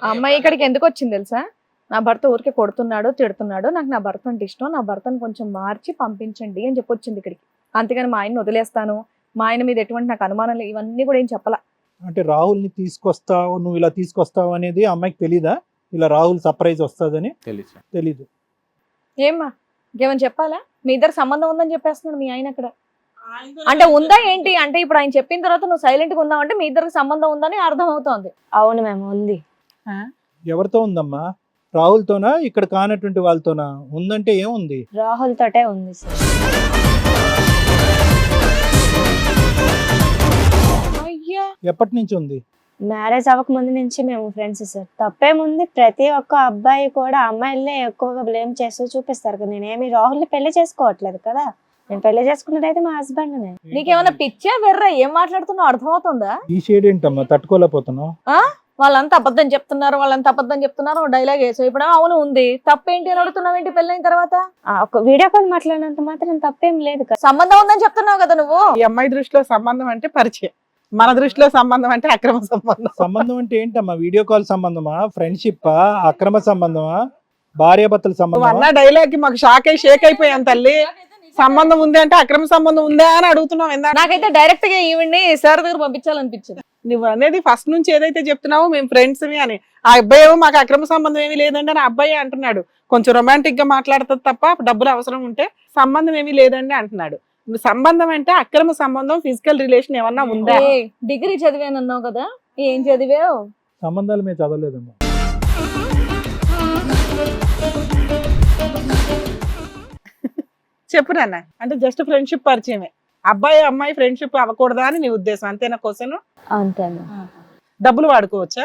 ఆ అమ్మాయి ఇక్కడికి ఎందుకు వచ్చింది తెలుసా? నా భర్త ఊరికే కొడుతున్నాడు, తిడుతున్నాడు, నాకు నా భర్త అంటే ఇష్టం, నా భర్తను కొంచెం మార్చి పంపించండి అని చెప్పి వచ్చింది ఇక్కడికి. అంతేగాని మా ఆయన్ని వదిలేస్తాను, మా ఆయన మీద ఎటువంటి నాకు అనుమానం లేదు, ఇవన్నీ కూడా ఏం చెప్పలా. అంటే రాహుల్ని తీసుకొస్తావు, నువ్వు ఇలా తీసుకొస్తావు అనేది ఆ అమ్మాయికి తెలీదా? ఇలా రాహుల్ సర్ప్రైజ్ వస్తుందని తెలుసు. తెలీదు. ఏమ్మా ఇంకేమని చెప్పాలా? మీ ఇద్దరు సంబంధం ఉందని చెప్పేస్తున్నాడు మీ ఆయన అక్కడ. అంటే ఉందా ఏంటి అంటే ఇప్పుడు ఆయన చెప్పిన తర్వాత నువ్వు సైలెంట్ గా ఉన్నావు అంటే మీ ఇద్దరికి సంబంధం ఉందని అర్థం అవుతోంది. అవును మేము ఉంది. ఎవరితో ఉందమ్మా? రాహుల్తోనా, ఇక్కడ కానటువంటి వాళ్ళతోనా? ఉందంటే ఏముంది? రాహుల్ తోటే ఉంది సార్. అయ్యా ఎప్పటి నుంచి ఉంది? మ్యారేజ్ అవ్వక ముందు నుంచి మేము ఫ్రెండ్స్ సార్. తప్పేముంది, ప్రతి ఒక్క అబ్బాయి కూడా అమ్మాయిలనే ఎక్కువగా బ్లేమ్ చేస్తూ చూపిస్తారు కదా. నేనేమి రాహుల్ని పెళ్లి చేసుకోవట్లేదు కదా, నేను పెళ్లి చేసుకున్నది అయితే మా హస్బెండ్ నే. నీకేమన్నా పిచ్చా వెర్రా? ఏం మాట్లాడుతున్నావు అర్థం అవుతుందా? ఈ షేడ్ ఏంటమ్మా తట్టుకోలేకపోతున్నావు? వాళ్ళంతా అబద్ధం చెప్తున్నారు, వాళ్ళంతా అబద్ధం చెప్తున్నారు, డైలాగ్ వేసావు. ఇప్పుడు అవును ఉంది, తప్పేంటి అని అడుగుతున్నావు ఏంటి? పెళ్ళైన తర్వాత ఒక వీడియో కాల్ మాట్లాడినంత మాత్రం తప్పేం లేదు కదా. సంబంధం ఉందని చెప్తున్నావు కదా నువ్వు. ఈ అమ్మాయి దృష్టిలో సంబంధం అంటే పరిచయం, మన దృష్టిలో సంబంధం అంటే అక్రమ సంబంధం. సంబంధం అంటే ఏంటమ్మా? వీడియో కాల్ సంబంధమా, ఫ్రెండ్షిప్పా, అక్రమ సంబంధమా, భార్యాభర్తల నువ్వు సంబంధమా? అన్న డైలాగ్ కి మాకు షేక్ అయిపోయాం తల్లి. సంబంధం ఉంది అంటే అక్రమ సంబంధం ఉందా అని అడుగుతున్నావు. ఇందా నాకైతే డైరెక్ట్ గా ఈవిడ్ని సార్ దగ్గర పంపించాలనిపించింది. నువ్వు అనేది ఫస్ట్ నుంచి ఏదైతే చెప్తున్నావో మేము ఫ్రెండ్స్ అని, ఆ అబ్బాయి ఏమో మాకు అక్రమ సంబంధం ఏమీ లేదండి అని ఆ అబ్బాయి అంటున్నాడు. కొంచెం రొమాంటిక్ గా మాట్లాడుతుంది తప్ప డబ్బులు అవసరం ఉంటే సంబంధం ఏమీ లేదండి అంటున్నాడు. సంబంధం అంటే అక్రమ సంబంధం, ఫిజికల్ రిలేషన్ ఏమన్నా ఉందా? డిగ్రీ చదివానన్నావు కదా, ఏం చదివావు? సంబంధాలు మేము చదవలేదమ్మా. చెప్పు నాన్న. అంటే జస్ట్ ఫ్రెండ్షిప్ పరిచయమే, అబ్బాయి అమ్మాయి ఫ్రెండ్షిప్ అవ్వకూడదా అని నీ ఉద్దేశం, అంతేనా? క్వశ్చన్ అంతేనా? డబ్బులు వాడుకోవచ్చా?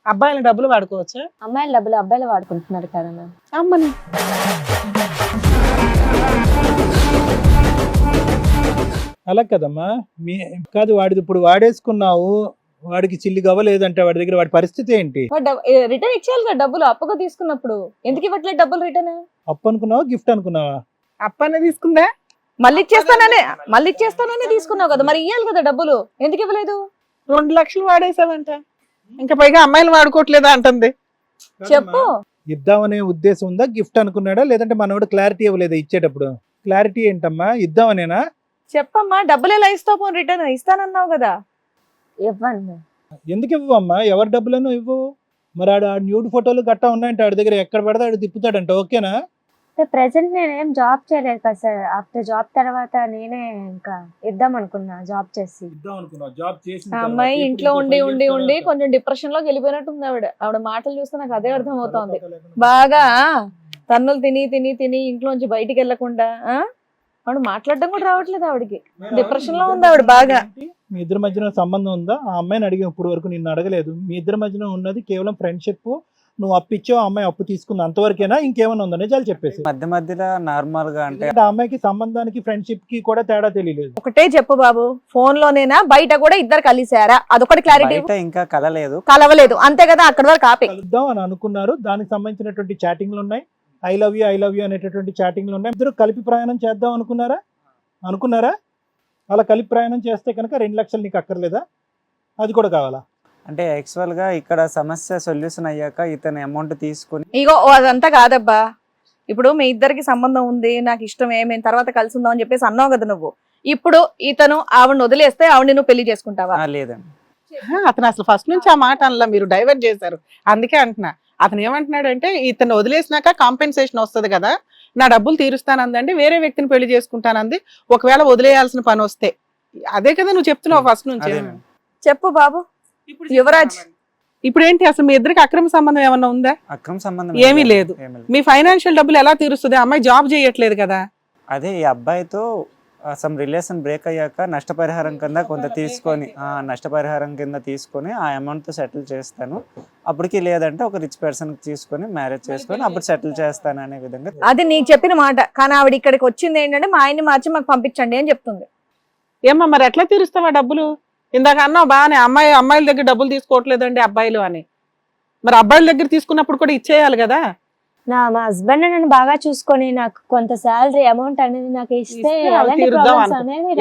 అబ్బాయిల డబ్బులు వాడుకోవచ్చా? అమ్మాయిల డబ్బులు అబ్బాయిలు వాడుకుంటున్నారు కదా మ్యామ్. అమ్మని అలా కదమ్మా, మీ కాదు, వాడిది ఇప్పుడు వాడేసుకున్నావు, వాడికి చిల్లి గవ్వలేదంటే వాడి దగ్గర వాడి పరిస్థితి ఏంటి? రిటర్న్ ఇచ్చేయాలి కదా డబ్బులు, అప్పుగా తీసుకున్నప్పుడు. ఎందుకు ఇవ్వట్లేదు డబ్బులు రిటర్న్? అప్పు అనుకున్నావా, గిఫ్ట్ అనుకున్నావా? అప్పనే తీసుకుందా? మళ్ళీ ఇచ్చేస్తాననే తీసుకున్నావు కదా, మరి ఇవ్వాలి కదా డబ్బులు, ఎందుకు ఇవ్వలేదు? 2 లక్షలు వాడేసావంట, ఇంకా పైగా అమ్మాయిలు వాడుకోవట్లేదా అంటుంది. చెప్పు. ఇద్దామనే ఉద్దేశం ఉందా, గిఫ్ట్ అనుకున్నాడా, లేదంటే మనోడు క్లారిటీ ఇవ్వలేదా ఇచ్చేటప్పుడు? క్లారిటీ ఏంటమ్మా? ఇద్దామనేనా? చెప్పమ్మా, డబ్బులు ఎలా ఇస్తావు? రిటర్న్ ఇస్తానన్నావు కదా. ఇవ్వను మ్యామ్. ఎందుకు ఇవ్వమ్మా? ఎవరి డబ్బులను ఇవ్వు. మరి ఆడు న్యూడ్ ఫోటోలు గట్టా ఉన్నాయంటే ఆడి దగ్గర ఎక్కడ పడితే ఆడు తిప్పుతాడంట, ఓకేనా? ప్రెసెంట్ నేనేం జాబ్ చేయలేదు కదా సార్. ఆఫ్టర్ జాబ్ తర్వాత నేనే ఇంకా ఇద్దాం అనుకున్నా జాబ్ చేసి. ఆ అమ్మాయి ఇంట్లో ఉండి ఉండి ఉండి కొంచెం డిప్రెషన్ లోకి వెళ్ళిపోయినట్టుంది. ఆవిడ మాటలు చూస్తే నాకు అదే అర్థం అవుతోంది. బాగా తన్నులు తిని తిని తిని ఇంట్లోంచి బయటికి వెళ్ళకుండా ఆవిడ మాట్లాడడం కూడా రావట్లేదు. ఆవిడకి డిప్రెషన్ లో ఉంది ఆవిడ బాగా. మీ ఇద్దరి మధ్యన సంబంధం ఉందా? ఆ అమ్మాయిని అడిగి ఇప్పుడు వరకు నిన్ను అడగలేదు. మీ ఇద్దరి మధ్యన ఉన్నది కేవలం ఫ్రెండ్షిప్, నువ్వు అప్పు ఇచ్చావు, ఆ అమ్మాయి అప్పు తీసుకుంది, అంతవరకేనా? ఇంకేమైనా ఉందా? నిజాలు చెప్పేసి. మధ్య మధ్యలో నార్మల్ గా అంటే ఆ అమ్మాయికి సంబంధానికి ఫ్రెండ్షిప్ కి కూడా తేడా తెలియలేదు. ఒకటే చెప్పు బాబు, ఫోన్ లోనేనా బయట కూడా ఇద్దరు కలిసారా? అదొకటి క్లారిటీ. బయట ఇంకా కలలేదు, కలవలేదు అంతే కదా, అక్కడ వరకు ఆపే. కలుద్దాం అని అనుకున్నారు, దానికి సంబంధించినటువంటి చాటింగ్లు ఉన్నాయి, ఐ లవ్ యూ అనేటటువంటి చాటింగ్లు ఉన్నాయి. ఇద్దరు కలిపి ప్రయాణం చేద్దాం అనుకున్నారా? అలా కలిపి ప్రయాణం చేస్తే కనుక 2 లక్షలు నీకు అక్కర్లేదా? అది కూడా కావాలా? అంటే యాక్చువల్ గా ఇక్కడ సమస్య సొల్యూషన్ అయ్యాక ఇతను అమౌంట్ తీసుకుని ఇగో అదంతా కాదబ్బా. ఇప్పుడు మీ ఇద్దరికి సంబంధం ఉంది, నాకు ఇష్టమే, మేము తర్వాత కలిసి ఉందాం అని చెప్పేసి అన్నావు కదా నువ్వు. ఇప్పుడు ఇతను ఆవిడని వదిలేస్తే ఆవిడని నువ్వు పెళ్లి చేసుకుంటావా? లేదండి. అతను అసలు ఫస్ట్ నుంచి ఆ మాట అనలా, మీరు డైవర్ట్ చేశారు. అందుకే అంటున్నా. అతను ఏమంటున్నాడు అంటే, ఇతను వదిలేసినాక కాంపెన్సేషన్ వస్తుంది కదా, నా డబ్బులు తీరుస్తానందండి, వేరే వ్యక్తిని పెళ్లి చేసుకుంటానంది, ఒకవేళ వదిలేయాల్సిన పని వస్తే. అదే కదా నువ్వు చెప్తున్నావు ఫస్ట్ నుంచి. చెప్పు బాబు యువరాజ్. ఇప్పుడు ఏంటి అసలు మీ ఇద్దరికి అక్రమ సంబంధం ఏమన్నా ఉందా? అక్రమ సంబంధం ఏమీ లేదు. మీ ఫైనాన్షియల్ డబ్బులు ఎలా తీరుస్తుంది? అమ్మాయి జాబ్ చేయట్లేదు కదా. అదే ఈ అబ్బాయితో సమ్ రిలేషన్ బ్రేక్ అయ్యాక నష్టపరిహారం కింద కొంత తీసుకొని ఆ అమౌంట్ తో సెటిల్ చేస్తాను, అప్పటికి లేదంటే ఒక రిచ్ పర్సన్ తీసుకొని మ్యారేజ్ చేసుకొని అప్పుడు సెటిల్ చేస్తాను అనే విధంగా. అది నీకు చెప్పిన మాట, కానీ ఆవిడ ఇక్కడికి వచ్చింది ఏంటంటే మా ఆయన్ని మార్చి మాకు పంపించండి అని చెప్తుంది. ఏమ్మా మరి ఎట్లా తీరుస్తావా డబ్బులు? ఇందాక అన్నావు బాగానే, అమ్మాయిల దగ్గర డబ్బులు తీసుకోవట్లేదండి అబ్బాయిలు అని. మరి అబ్బాయిల దగ్గర తీసుకున్నప్పుడు కూడా ఇచ్చేయాలి కదా. మా హస్బెండ్ నన్ను బాగా చూసుకొని నాకు కొంత శాలరీ అమౌంట్ అనేది నాకు ఇస్తే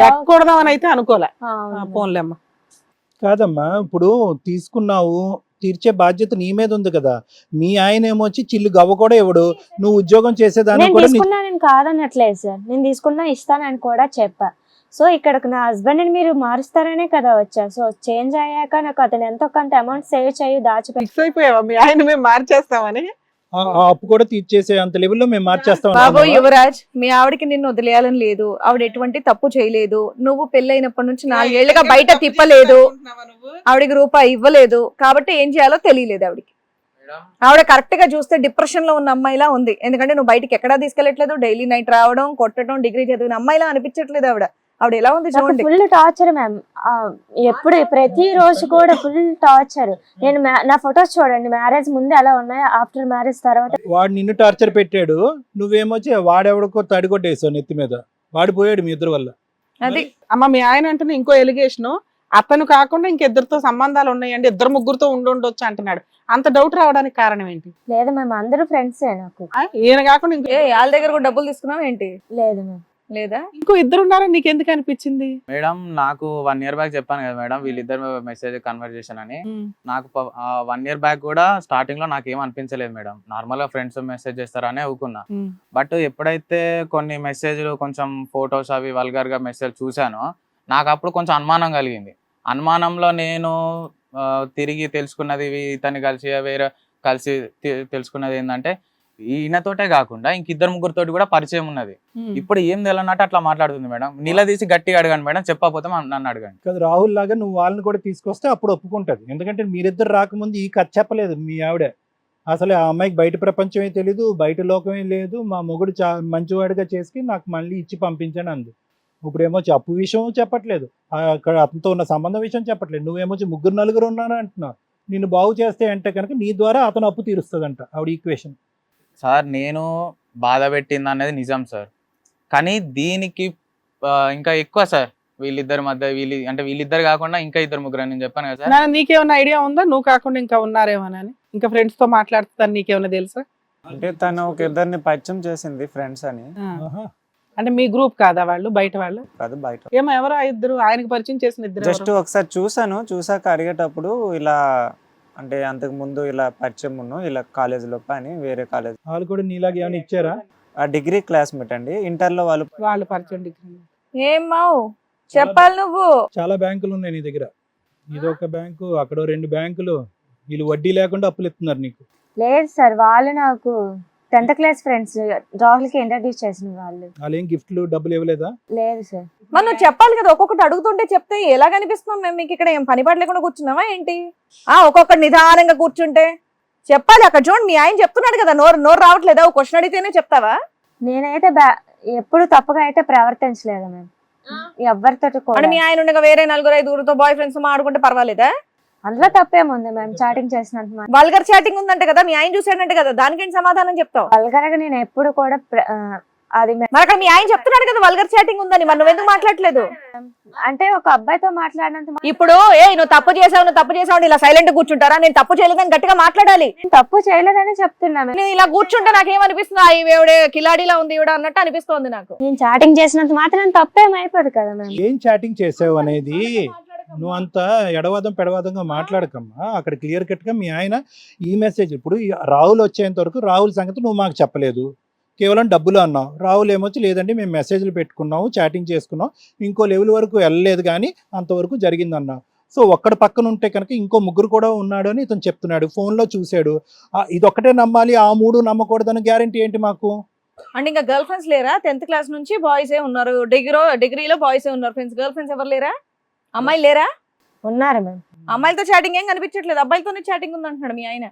ఎక్కకూడదాం అని అయితే అనుకోలే. పోన్లేమ్మా. కాదమ్మా, ఇప్పుడు తీసుకున్నావు, తీర్చే బాధ్యత నీ మీద ఉంది కదా. మీ ఆయన ఏమొచ్చి చిల్లు గవ్వ కూడా ఇవ్వడు, నువ్వు ఉద్యోగం చేసేదాన్ని నేను కూడా తీసుకున్నా, నేను కాదనట్లేదు సార్, నేను తీసుకున్నా ఇస్తానని కూడా చెప్పా. సో ఇక్కడికి నా హస్బెండ్ ని మీరు మారుస్తారనే కదా వచ్చా. సో చేంజ్ అయ్యాక నాకు అతను ఎంతో కొంత అమౌంట్ సేవ్ చేయి దాచిపెట్టి ఫిక్స్ అయిపోయావా మీ ఆయన మేము మార్చేస్తామని? ఆ అప్పు కూడా తీర్చేసే అంత లెవెల్లో మేము మార్చేస్తాం బాబు అన్నావా? యువరాజ్, మీ ఆవిడకి నిన్ను వదిలేయాలని లేదు. ఆవిడ ఎటువంటి తప్పు చేయలేదు. నువ్వు పెళ్ళైనప్పటి నుంచి 4 ఏళ్లుగా బయట తిప్పలేదు. ఆవిడకి రూపాయి ఇవ్వలేదు. కాబట్టి ఏం చేయాలో తెలియలేదు ఆవిడకి. ఆవిడ కరెక్ట్ గా చూస్తే డిప్రెషన్ లో ఉన్న అమ్మాయిలా ఉంది. ఎందుకంటే నువ్వు బయటికి ఎక్కడా తీసుకెళ్లట్లేదు. డైలీ నైట్ రావడం, కొట్టడం, డిగ్రీ చదివిన అమ్మాయిలా అనిపించట్లేదు ఆవిడ. ఆవిడ ఎలా ఉంది చూడండి. Full torture ma'am. ఎప్పుడు ప్రతి రోజు కూడా ఫుల్ టార్చర్. నేను నా ఫొటోస్ చూడండి, మ్యారేజ్ ముందు ఎలా ఉన్నాయో, ఆఫ్టర్ మ్యారేజ్ తర్వాత. వాడు నిన్ను టార్చర్ పెట్టాడు, నువ్వేమొచ్చి వాడెవడికో తడిగొట్టేసావు నెత్తి మీద. వాడు పోయాడు మీ ఇద్దరు వల్ల. అది అమ్మ మీ ఆయన అంటున్నా ఇంకో ఎలిగేషన్, అతను కాకుండా ఇంకిద్దరితో సంబంధాలు ఉన్నాయండి, 2-3 ఉండొచ్చు అంటున్నాడు. అంత డౌట్ రావడానికి కారణం ఏంటి? లేదు మ్యామ్, అందరూ ఫ్రెండ్సే నాకు. ఈయన కాకుండా ఇంకో వాళ్ళ దగ్గర కూడా డబ్బులు తీసుకున్నావు ఏంటి? లేదు మ్యామ్. లేదా? ఇంకో ఇద్దరు ఉన్నారని నీకు ఎందుకు అనిపించింది? మేడం నాకు 1 year బ్యాక్ చెప్పాను కదా మేడం, వీళ్ళిద్దరు మెసేజ్ కన్వర్జేషన్ అని. నాకు 1 year బ్యాక్ కూడా స్టార్టింగ్ లో నాకు ఏం అనిపించలేదు మేడం. నార్మల్ గా ఫ్రెండ్స్ మెసేజ్ చేస్తారనే ఊకున్నా. బట్ ఎప్పుడైతే కొన్ని మెసేజ్లు కొంచెం ఫొటోస్ అవి వల్గర్ గా మెసేజ్ చూసానో నాకు అప్పుడు కొంచెం అనుమానం కలిగింది. అనుమానంలో నేను తిరిగి తెలుసుకున్నది ఇతన్ని కలిసి తెలుసుకున్నది ఏంటంటే ఈయనతోటే కాకుండా ఇంకిద్దరు ముగ్గురితోటి కూడా పరిచయం ఉన్నది. ఇప్పుడు ఏం తెలియనట్టు అట్లా మాట్లాడుతుంది మేడం. నిలదీసి గట్టిగా అడగండి మేడం, చెప్పకపోతే నన్ను అడగండి. కదా రాహుల్ లాగా నువ్వు వాళ్ళని కూడా తీసుకొస్తే అప్పుడు ఒప్పుకుంటది. ఎందుకంటే మీరిద్దరు రాకముందు ఈ కథ చెప్పలేదు మీ ఆవిడ. అసలు ఆ అమ్మాయికి బయట ప్రపంచమే తెలీదు, బయట లోకమే లేదు. మా మొగుడు మంచివాడిగా చేసి నాకు మళ్ళీ ఇచ్చి పంపించాను అంది. ఇప్పుడేమో అప్పు విషయం చెప్పట్లేదు, అక్కడ అతనితో ఉన్న సంబంధం విషయం చెప్పట్లేదు. నువ్వేమో 3-4 ఉన్నాను అంటున్నావు. నిన్ను బాగు చేస్తే అంటే కనుక నీ ద్వారా అతను అప్పు తీరుస్తుందంట ఆవిడ ఈక్వేషన్. సార్ నేను బాధ పెట్టింది అనేది నిజం సార్, కానీ దీనికి ఇంకా ఎక్కువ సార్ వీళ్ళిద్దరి మధ్య వీళ్ళిద్దరు కాకుండా ఇంకా 2-3 నేను చెప్పాను కదా సార్. నీకేమైనా ఐడియా ఉందా నువ్వు కాకుండా ఇంకా ఉన్నారేమోనని? ఇంకా ఫ్రెండ్స్ తో మాట్లాడుతాను నీకేమైనా తెలుసా? అంటే తను ఒక ఇద్దరిని పరిచయం చేసింది ఫ్రెండ్స్ అని. అంటే మీ గ్రూప్ కాదా వాళ్ళు, బయట వాళ్ళు కాదు, బయట. ఏమో ఎవరో 2 ఆయనకి పరిచయం చేసిన 2 జస్ట్ ఒకసారి చూసాక అడిగేటప్పుడు ఇలా అంటే అంతకు ముందు ఇలా పరిచయం ఉన్నావు ఇలా కాలేజ్ లో అని వేరే కాలేజ్. వాళ్ళు కూడా నీలాగా ఏమైనా ఇచ్చారా? ఆ డిగ్రీ క్లాస్మేట్ అండి, ఇంటర్ లో వాళ్ళు పరిచయం. ఏం మావు చెప్పాలి నువ్వు? చాలా బ్యాంకులు ఉన్నాయి నీ దగ్గర. ఇదొక బ్యాంకు, అక్కడ 2 బ్యాంకులు. వీళ్ళు వడ్డీ లేకుండా అప్పులు ఇస్తున్నారు నీకు. లేదు సార్, వాళ్ళు నాకు 10th క్లాస్ ఫ్రెండ్స్. రాహుల్ కి ఇంట్రడ్యూస్ చేసిన వాళ్ళు. వాళ్ళు ఏం గిఫ్ట్లు డబ్బులు ఇవ్వలేదా? లేదు సార్. మరి నువ్వు చెప్పాలి కదా. ఒక్కొక్కటి అడుగుతుంటే చెప్తే ఎలా కనిపిస్తున్నాం మేము మీకు? ఇక్కడ ఏం పని పాట లేకుండా కూర్చున్నావా ఏంటి? ఒక్కొక్కటి నిదానంగా కూర్చుంటే చెప్పాలి. అక్కడ చూడండి మీ ఆయన చెప్తున్నాడు కదా, నోరు రావట్లేదా? ఒక క్వశ్చన్ అడిగితేనే చెప్తావా? నేనైతే ఎప్పుడు తప్పుగా అయితే ప్రవర్తించలేదు మేము ఎవరితో కూడా. మీ ఆయన ఉండగా వేరే 4-5 బాయ్ ఫ్రెండ్స్ ఆడుకుంటే పర్వాలేదా? అందులో తప్పేముంది మేము చాటింగ్ చేసినట్టు. వల్గర్ చాటింగ్ ఉందంటే కదా, మీ ఆయన చూసాడంటే కదా, దానికేంటి సమాధానం చెప్తావు? వల్గర్గా నేను ఎప్పుడు కూడా అది మరి అక్కడ మీ ఆయన చెప్తున్నాడు కదా వల్గర్ చాటింగ్ ఉందని, మరి నువ్వు ఎందుకు మాట్లాడలేదు? అంటే ఒక అబ్బాయితో మాట్లాడినంత ఇప్పుడు నువ్వు తప్పు చేసావు ఇలా సైలెంట్ కూర్చుంటారా? నేను తప్పు చేయలేదని గట్టిగా మాట్లాడాలి. తప్పు చేయలేదని చెప్తున్నాను. నేను ఇలా కూర్చుంటే నాకేమనిపిస్తుంది? ఈవిడే కిలాడిలా ఉంది ఈవిడ అన్నట్టు అనిపిస్తోంది నాకు. నేను చాటింగ్ చేసినంత మాత్రం తప్పేమైపోదు కదా మేము. ఏం చాటింగ్ చేసావు అనేది నువ్వు అంత ఎడవాదం పెడవాదంగా మాట్లాడకమ్మా. అక్కడ క్లియర్ కట్ గా మీ ఆయన ఈ మెసేజ్, ఇప్పుడు రాహుల్ వచ్చేంత వరకు రాహుల్ సంగతి నువ్వు మాకు చెప్పలేదు, కేవలం డబ్బులు అన్నావు. రాహుల్ ఏమొచ్చి లేదండి మేము మెసేజ్లు పెట్టుకున్నాము, చాటింగ్ చేసుకున్నాం, ఇంకో లెవెల్ వరకు వెళ్ళలేదు కానీ అంతవరకు జరిగిందన్నావు. సో ఒక్కడ పక్కన ఉంటే కనుక ఇంకో 3 కూడా ఉన్నాడు అని ఇతను చెప్తున్నాడు, ఫోన్లో చూశాడు. ఇదొక్కటే నమ్మాలి, ఆ 3 నమ్మకూడదని గ్యారంటీ ఏంటి మాకు? అంటే ఇంకా గర్ల్ ఫ్రెండ్స్ లేరా? 10th క్లాస్ నుంచి బాయ్స్ ఏ ఉన్నారు, డిగ్రీలో బాయ్స్ ఏ ఉన్నారు ఫ్రెండ్స్. గర్ల్ ఫ్రెండ్స్ ఎవరు లేరా? అమ్మాయిలు లేరా? ఉన్నారు మేము. అమ్మాయిలతో చాటింగ్ ఏం కనిపించట్లేదు, అబ్బాయిలతోనే చాటింగ్ ఉంది అంటున్నాడు మీ ఆయన.